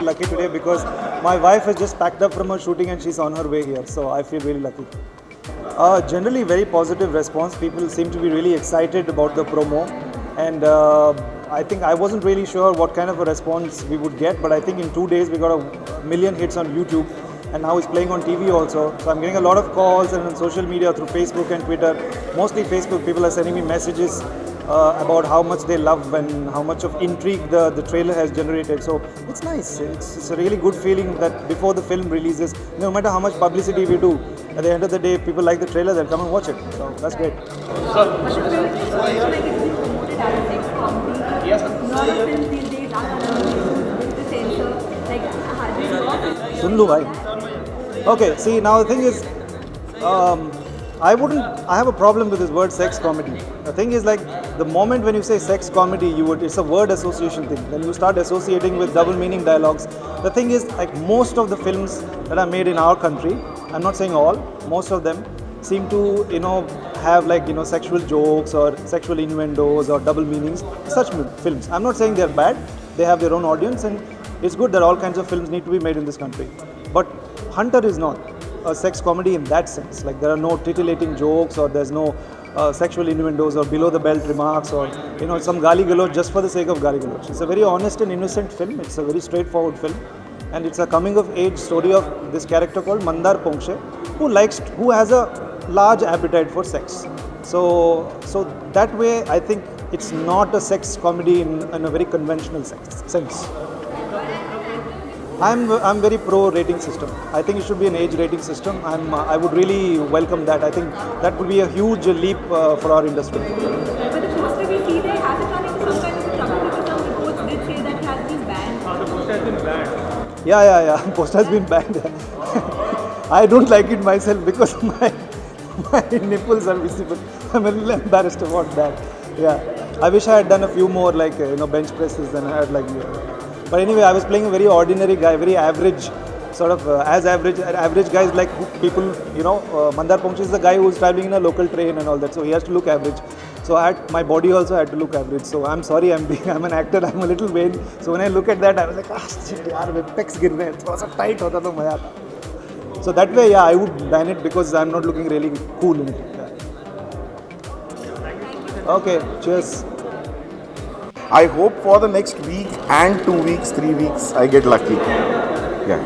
Lucky today because my wife has just packed up from her shooting and she's on her way here, so I feel really lucky. Generally, very positive response. People seem to be really excited about the promo, and I think I wasn't really sure what kind of a response we would get, but I think in 2 days we got a million hits on YouTube, and now it's playing on TV also. So I'm getting a lot of calls and on social media through Facebook and Twitter. Mostly Facebook, people are sending me messages about how much they love and how much of intrigue the trailer has generated. So it's nice. It's a really good feeling that before the film releases, no matter how much publicity we do, at the end of the day, people like the trailer, they'll come and watch it. So that's great. सुन लूँ भाई. Okay, see, now the thing is, I have a problem with this word sex comedy. The thing is, like, the moment when you say sex comedy, it's a word association thing. Then you start associating with double meaning dialogues. The thing is, like, most of the films that are made in our country, I'm not saying all, most of them seem to, have like, sexual jokes or sexual innuendos or double meanings. Such films. I'm not saying they're bad. They have their own audience, and it's good that all kinds of films need to be made in this country. But Hunter is not a sex comedy in that sense. Like, there are no titillating jokes, or there's no sexual innuendos or below the belt remarks, or some gali galoch just for the sake of gali galoch. It's a very honest and innocent film. It's a very straightforward film, and it's a coming of age story of this character called Mandar Pongshe, who has a large appetite for sex. So that way, I think it's not a sex comedy in a very conventional sense. I'm very pro rating system. I think it should be an age rating system. I would really welcome that. I think that would be a huge leap for our industry. But the poster we see there, has it run into some kind of trouble, because some reports did say that it has been banned? The poster has been banned. Yeah. Poster has been banned. I don't like it myself because my nipples are visible. I'm a little embarrassed about that. Yeah, I wish I had done a few more like bench presses than I had like. But anyway, I was playing a very ordinary guy, very average, sort of average guys like people, Mandar Pongshe is the guy who's traveling in a local train and all that, so he has to look average. So my body also had to look average. So I'm sorry, I'm an actor, I'm a little vain. So when I look at that, I was like, shit, yaar, my pecs gir rahe hain. Thoda sa tight hota to maza aata. So that way, yeah, I would ban it because I'm not looking really cool in it. Yeah. Okay, cheers. I hope for the next week and 2 weeks, 3 weeks, I get lucky. Yeah.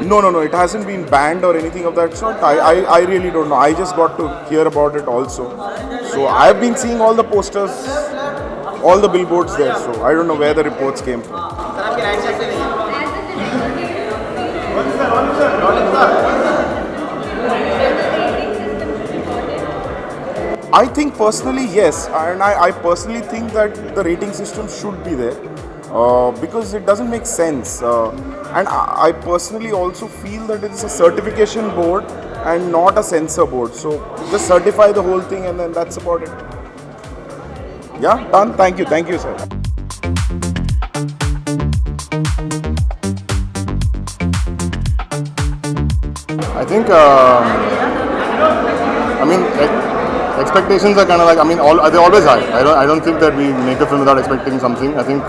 No, it hasn't been banned or anything of that sort. I really don't know. I just got to hear about it also. So I've been seeing all the posters, all the billboards there. So I don't know where the reports came from. I think personally, yes, and I personally think that the rating system should be there because it doesn't make sense. And I personally also feel that it is a certification board and not a censor board. So just certify the whole thing and then that's about it. Yeah, done. Thank you, sir. I think, expectations are kind of like, they're always high. I don't think that we make a film without expecting something. I think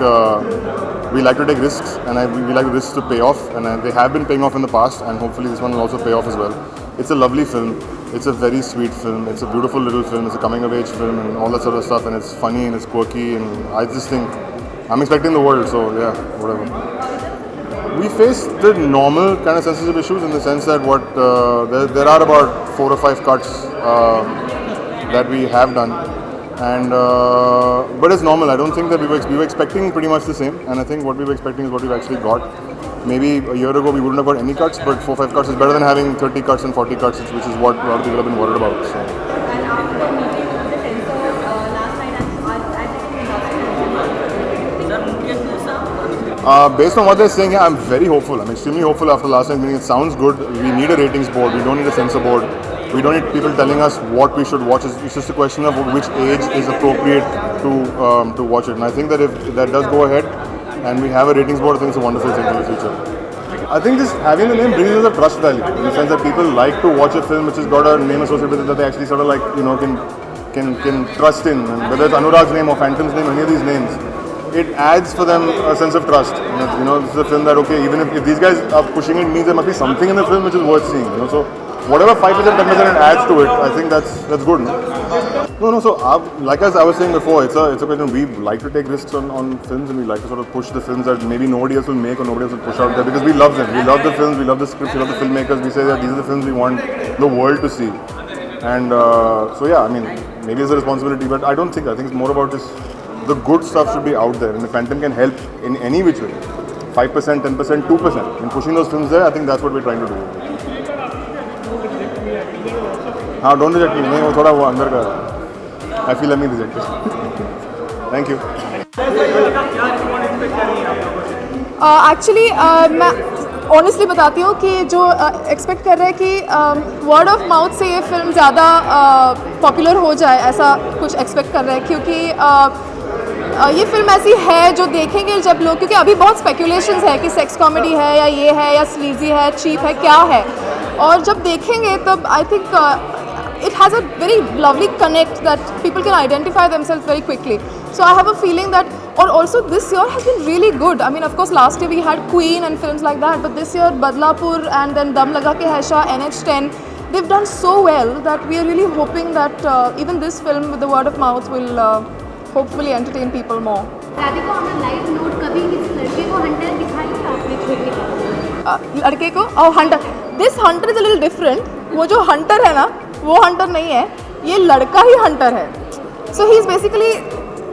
we like to take risks, and we like the risks to pay off, and they have been paying off in the past, and hopefully this one will also pay off as well. It's a lovely film. It's a very sweet film. It's a beautiful little film. It's a coming of age film and all that sort of stuff, and it's funny and it's quirky, and I just think I'm expecting the world. So yeah, whatever. We face the normal kind of censorship issues in the sense that there are about 4 or 5 cuts that we have done, and but it's normal. I don't think that we were expecting pretty much the same, and I think what we were expecting is what we've actually got. Maybe a year ago we wouldn't have got any cuts, but 4 or 5 cuts is better than having 30 cuts and 40 cuts, which is what a lot of people have been worried about. So. And after the meeting with the censor last night, based on what they're saying, yeah, I'm very hopeful. I'm extremely hopeful after last night's meeting. It sounds good. We need a ratings board. We don't need a censor board. We don't need people telling us what we should watch. It's just a question of which age is appropriate to watch it. And I think that if that does go ahead and we have a ratings board, I think it's a wonderful thing for the future. I think just having the name brings us a trust value in the sense that people like to watch a film which has got a name associated with it that they actually sort of like, can trust in. And whether it's Anurag's name or Phantom's name, any of these names, it adds for them a sense of trust. You know, this is a film that, okay, even if these guys are pushing it, means there must be something in the film which is worth seeing. You know, so whatever 5%, 10% it adds to it, I think that's good. No. So like as I was saying before, it's a question. We like to take risks on films, and we like to sort of push the films that maybe nobody else will make or nobody else will push out there, because we love them. We love the films, we love the scripts, we love the filmmakers. We say that these are the films we want the world to see. And so yeah, I mean, maybe it's a responsibility, but I think it's more about just the good stuff should be out there, and the Phantom can help in any which way. 5%, 10%, 2%. In pushing those films there, I think that's what we're trying to do. हाँ, don't reject me. नहीं, वो थोड़ा वो अंदर का है. I feel I'm being rejected. Thank you. Actually मैं honestly बताती हूँ कि जो एक्सपेक्ट कर रहे हैं कि वर्ड ऑफ माउथ से ये फिल्म ज़्यादा पॉपुलर हो जाए, ऐसा कुछ एक्सपेक्ट कर रहे हैं, क्योंकि ये फिल्म ऐसी है जो देखेंगे जब लोग, क्योंकि अभी बहुत स्पेकुलेशंस है कि सेक्स कॉमेडी है या ये है या स्लीजी है, चीप है, क्या है, और जब देखेंगे तब I think it has a very lovely connect that people can identify themselves very quickly. So I have a feeling that, or also this year has been really good. I mean, of course, last year we had Queen and films like that, but this year Badlapur and then Dum Laga Ke Haisha, NH10, they've done so well that we are really hoping that even this film with the word of mouth will hopefully entertain people more. Radhika, on a light note, कभी किसी लड़के को Hunter दिखाई है आपने छोटे का? लड़के को? Oh, hunter. This hunter is a little different. वो जो hunter है ना, वो हंटर नहीं है, ये लड़का ही हंटर है. सो ही इज़ बेसिकली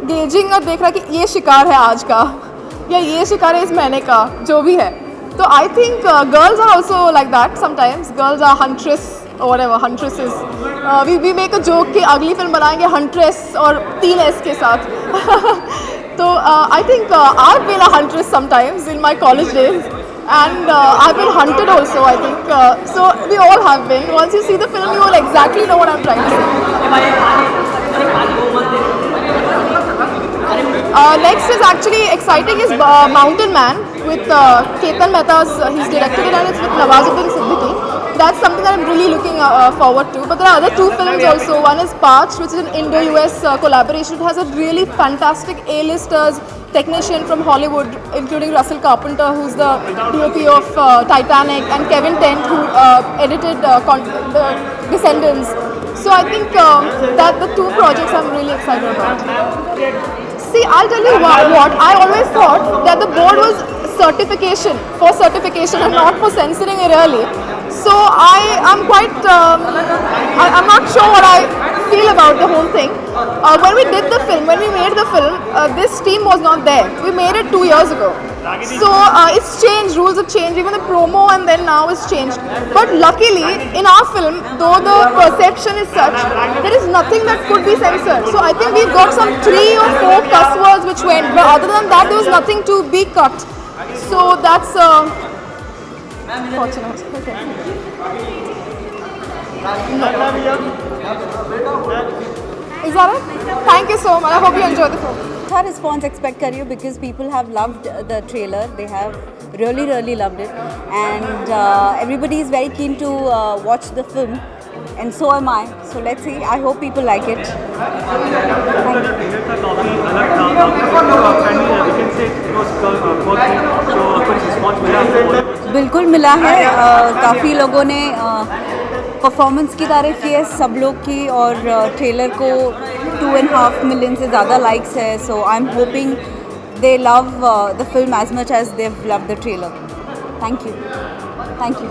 गेजिंग और देख रहा है कि ये शिकार है आज का या ये शिकार है इस महीने का, जो भी है. तो I think girls are also like that sometimes. Girls are huntress और ever huntresses. We make a joke कि अगली फिल्म बनाएंगे हंट्रेस और 3 S के साथ. तो I think I been a huntress sometimes in my college days. And I've been hunted also, I think. So we all have been. Once you see the film, you will exactly know what I'm trying to say. Next is actually exciting is Mountain Man with Ketan Mehta's. He's directed it and it's with Nawazuddin Siddiqui. That's something that I'm really looking forward to. But there are other 2 films also. One is Parched, which is an Indo-US collaboration. It has a really fantastic A-listers technician from Hollywood, including Russell Carpenter, who's the DOP of Titanic, and Kevin Tent, who edited The Descendants. So I think that the 2 projects I'm really excited about. See, I'll tell you what, I always thought that the board was certification and not for censoring it early. So I'm quite, I'm not sure what I feel about the whole thing. When we did the film, when we made the film, this team was not there. We made it 2 years ago. So it's changed, rules have changed, even the promo and then now it's changed. But luckily, in our film, though the perception is such, there is nothing that could be censored. So I think we've got some 3 or 4 cuss words which went, but other than that, there was nothing to be cut. So that's fortunate. Okay. Is that it? Thank you so much. I hope you enjoy the film. अच्छा response expect करिए because people have loved the trailer. They have really loved it, and everybody is very keen to watch the film, and so am I. So let's see. I hope people like it. बिल्कुल मिला है. काफ़ी लोगों ने performance की तारीफ की है, सब लोग की, और ट्रेलर को 2.5 million से ज़्यादा लाइक्स है. So I am hoping they love the film as much as they've loved the trailer. Thank you. Thank you.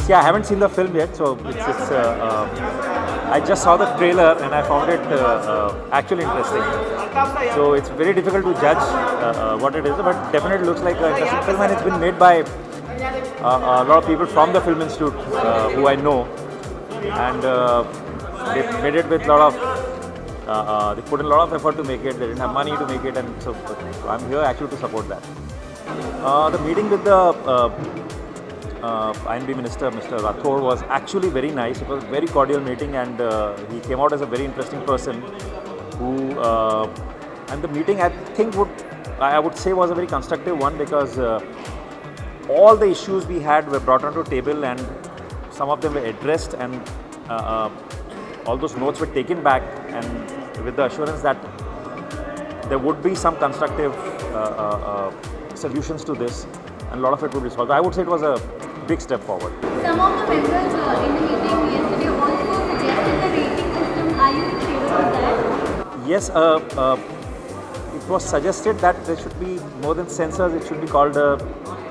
Yeah, I haven't seen the film yet, so it's I just saw the trailer and I found it actually interesting. So it's very difficult to judge what it is, but definitely looks like an interesting film, and it's been made by a lot of people from the Film Institute who I know, and they made it with a lot of. They put in a lot of effort to make it. They didn't have money to make it, and so I'm here actually to support that. The meeting with the INB Minister, Mr. Rathore, was actually very nice. It was a very cordial meeting, and he came out as a very interesting person. And the meeting, I think, I would say was a very constructive one, because all the issues we had were brought onto the table, and some of them were addressed, and all those notes were taken back, and with the assurance that there would be some constructive solutions to this, and a lot of it would be solved. I would say it was a big step forward. Some of the members in the meeting yesterday also suggested the rating system. Are you in favor of that? Yes, it was suggested that there should be more than censors. It should be called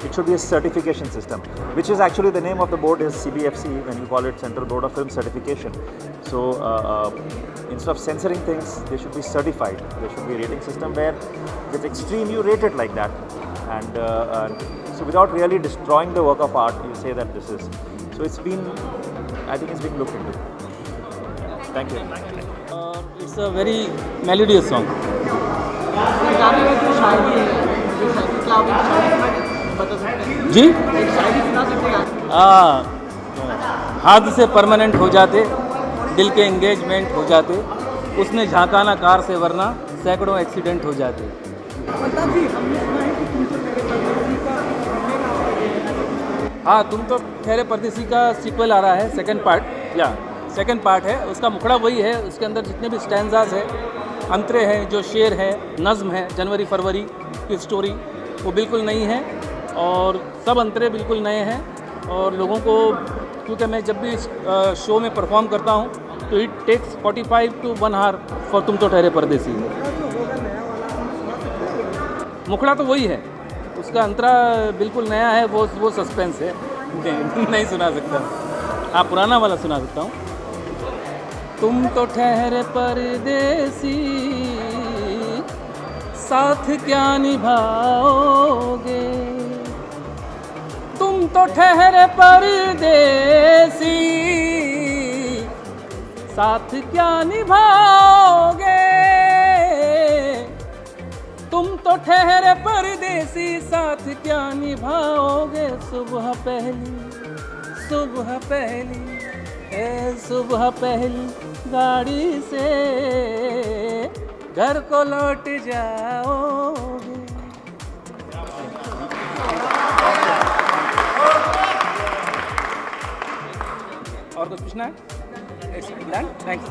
it should be a certification system, which is actually the name of the board is CBFC, when you call it Central Board of Film Certification. So instead of censoring things, they should be certified. There should be a rating system where if it's extreme, you rate it like that, and so without really destroying the work of art, you say that this is. So it's been, I think it's been looked into. Thank you. It's a very melodious song. जी हाथ से permanent हो जाते, दिल के engagement हो जाते, उसने झांका ना कार से, वरना सैकड़ों एक्सीडेंट हो जाते. हाँ, तुम तो ठहरे परदेसी का सीक्वल आ रहा है, सेकंड पार्ट है. उसका मुखड़ा वही है. उसके अंदर जितने भी स्टैंजाज है, अंतरे हैं, जो शेर है, नज़्म है, जनवरी फरवरी की स्टोरी, वो बिल्कुल नहीं है, और सब अंतरे बिल्कुल नए हैं. और लोगों को, क्योंकि मैं जब भी शो में परफॉर्म करता हूँ, तो it takes 45 to 1 hour for तुम तो ठहरे परदेसी. मुखड़ा तो वही है, उसका अंतरा बिल्कुल नया है, वो सस्पेंस है. नहीं सुना सकता. हाँ, पुराना वाला सुना सकता हूँ. तुम तो ठहरे परदेसी, साथ क्या निभाओगे. तुम तो ठहरे परदेसी, साथ क्या निभाओगे. तुम तो ठहरे परदेसी, साथ क्या निभाओगे. सुबह पहली गाड़ी से घर को लौट जाओगे. और कुछ पूछना है? It's done. Thanks.